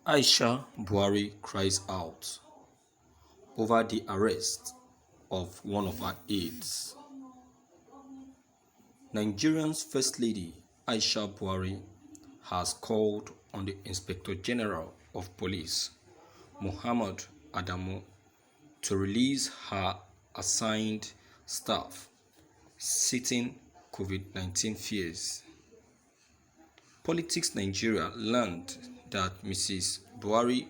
Aisha Buhari cries out over the arrest of one of her aides. Nigeria's First Lady Aisha Buhari has called on the Inspector General of Police, Muhammad Adamu, to release her assigned staff, citing COVID-19 fears. Politics Nigeria learned that Mrs. Buhari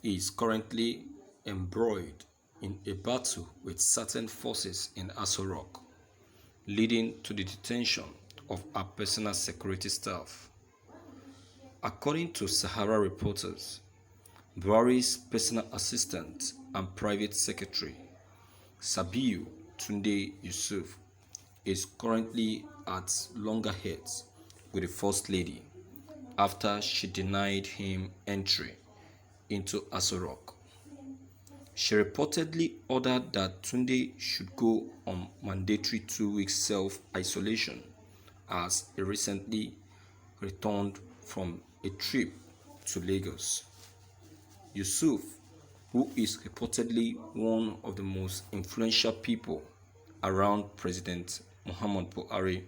is currently embroiled in a battle with certain forces in Aso Rock, leading to the detention of her personal security staff. According to Sahara reporters, Buhari's personal assistant and private secretary, Sabiu Tunde Yusuf, is currently at loggerheads with the First Lady after she denied him entry into Aso Rock. She reportedly ordered that Tunde should go on mandatory 2 week self-isolation as he recently returned from a trip to Lagos. Yusuf, who is reportedly one of the most influential people around President Muhammad Buhari,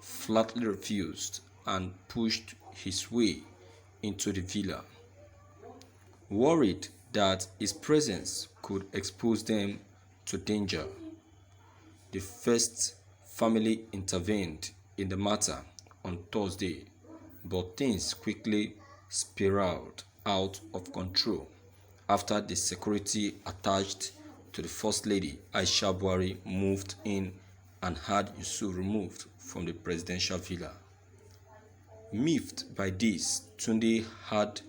flatly refused and pushed his way into the villa. Worried that his presence could expose them to danger, the first family intervened in the matter on Thursday, but things quickly spiraled out of control after the security attached to the First Lady Aisha Buhari moved in and had Yusuf removed from the presidential villa. Miffed by this, Tunde had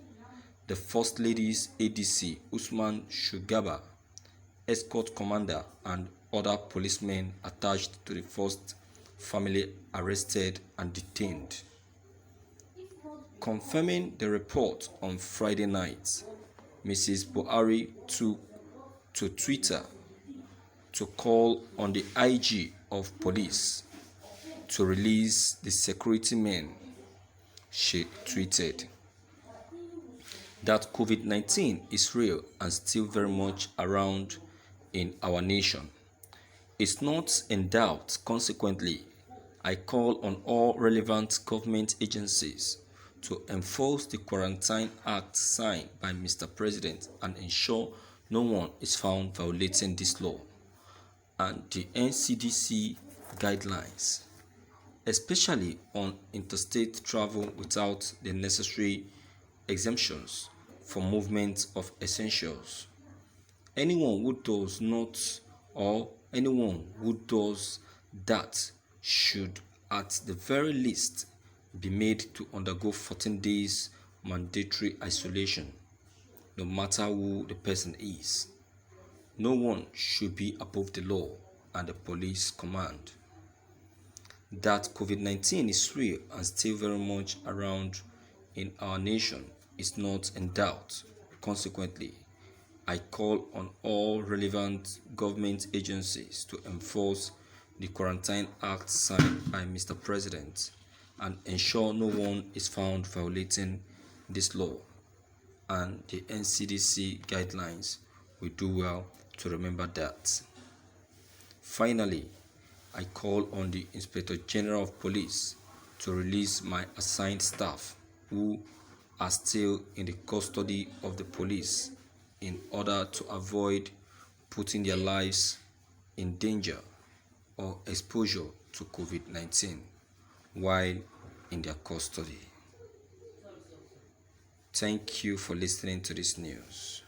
the First Lady's ADC Usman Shugaba, escort commander, and other policemen attached to the first family arrested and detained. Confirming the report on Friday night, Mrs. Buhari took to Twitter to call on the IG of police to release the security men. She tweeted that COVID-19 is real and still very much around in our nation. It's not in doubt. Consequently, I call on all relevant government agencies to enforce the Quarantine Act signed by Mr. President and ensure no one is found violating this law and the NCDC guidelines, especially on interstate travel without the necessary exemptions for movement of essentials. Anyone who does not or anyone who does that should at the very least be made to undergo 14 days mandatory isolation, no matter who the person is. No one should be above the law and the police command. That COVID-19 is real and still very much around in our nation is not in doubt. Consequently, I call on all relevant government agencies to enforce the Quarantine Act signed by Mr. President and ensure no one is found violating this law and the NCDC guidelines. We do well to remember that. Finally, I call on the Inspector General of Police to release my assigned staff who are still in the custody of the police in order to avoid putting their lives in danger or exposure to COVID-19 while in their custody. Thank you for listening to this news.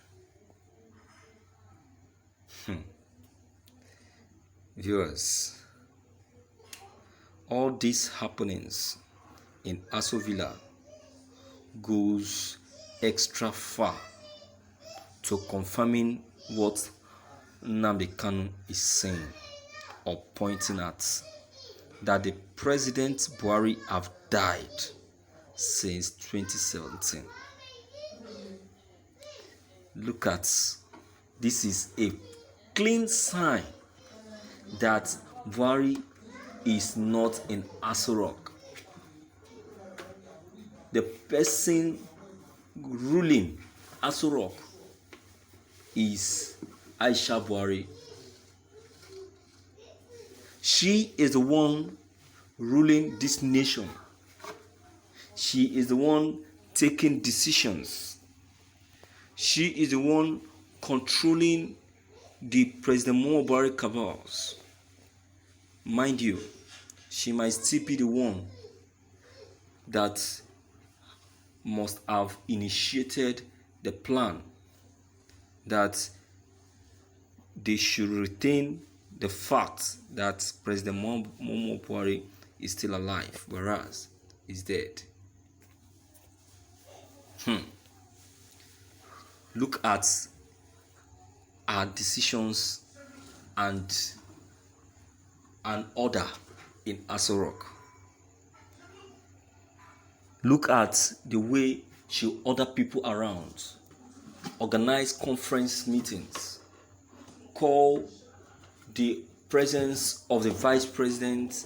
Viewers, all these happenings in Aso Villa goes extra far to confirming what Nnamdi Kanu is saying or pointing at, that the President Buhari have died since 2017. Look at this, is a clean sign that Buhari is not in Aso Rock. The person ruling Aso Rock is Aisha Buhari. She is the one ruling this nation. She is the one taking decisions. She is the one controlling the President Buhari cabals. Mind you, she might still be the one that must have initiated the plan that they should retain the fact that President Buhari is still alive, whereas he's dead. Look at our decisions and order in Aso Rock. Look at the way she order people around, organize conference meetings, call the presence of the vice president,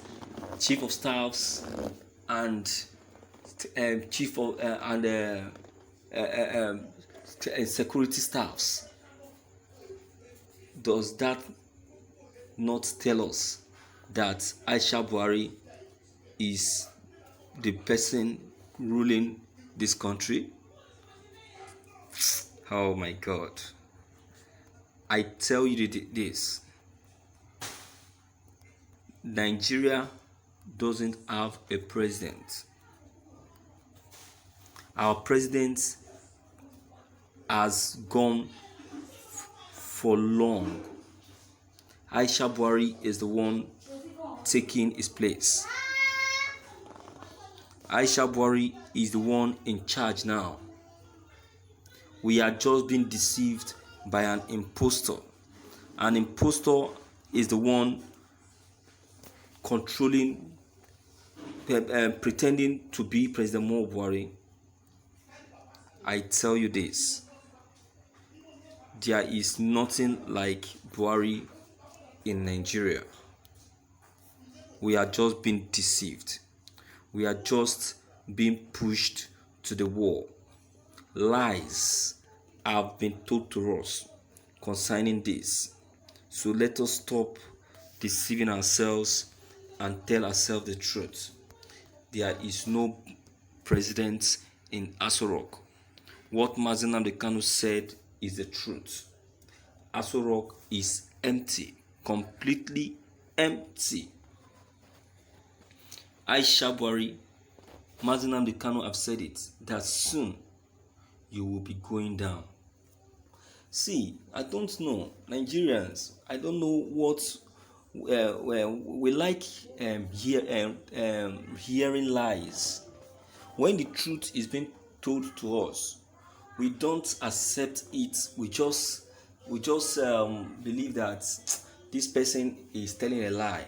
chief of staffs, and chief of security staffs. Does that not tell us that Aisha Buhari is the person ruling this country? Oh my God. I tell you this. Nigeria doesn't have a president. Our president has gone for long. Aisha Buhari is the one taking his place. Aisha Buhari is the one in charge now. We are just being deceived by an impostor. An impostor is the one controlling, pretending to be President Buhari. I tell you this, there is nothing like Buhari in Nigeria. We are just being deceived. We are just being pushed to the wall. Lies have been told to us concerning this. So let us stop deceiving ourselves and tell ourselves the truth. There is no president in Aso Rock. What Mazi Nnamdi Kanu said is the truth. Aso Rock is empty, completely empty. Aisha Buhari, Mazi Nnamdi Kanu have said it, that soon you will be going down. See, I don't know, Nigerians, I don't know what we like hearing lies. When the truth is being told to us, we don't accept it. We just believe that this person is telling a lie.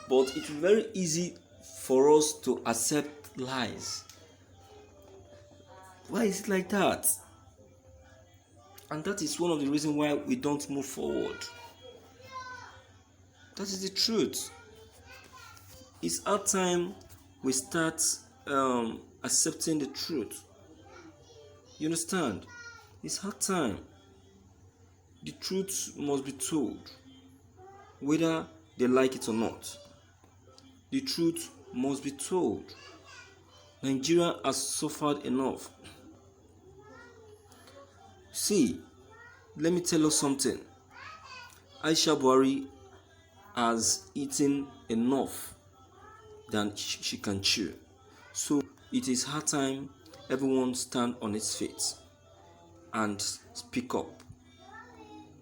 But it's very easy for us to accept lies. Why is it like that? And that is one of the reasons why we don't move forward. That is the truth. It's our time we start accepting the truth. You understand? It's our time. The truth must be told, whether they like it or not. The truth must be told. Nigeria has suffered enough. See, let me tell you something. Aisha Buhari has eaten enough than she can chew. So it is her time everyone stand on its feet and speak up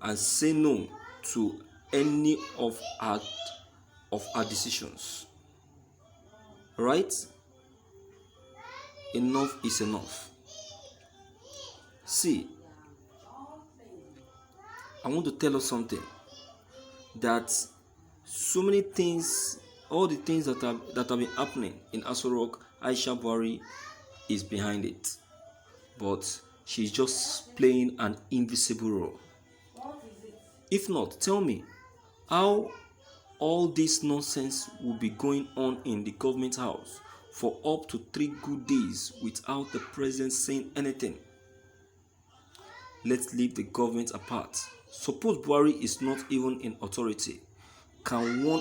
and say no to any of our decisions. Right? Enough is enough. See, I want to tell us something, that so many things, all the things that have been happening in Aso Rock, Aisha Buhari is behind it, but she's just playing an invisible role. If not, tell me how all this nonsense will be going on in the government house for up to 3 good days without the president saying anything. Let's leave the government apart. Suppose Buhari is not even in authority. Can one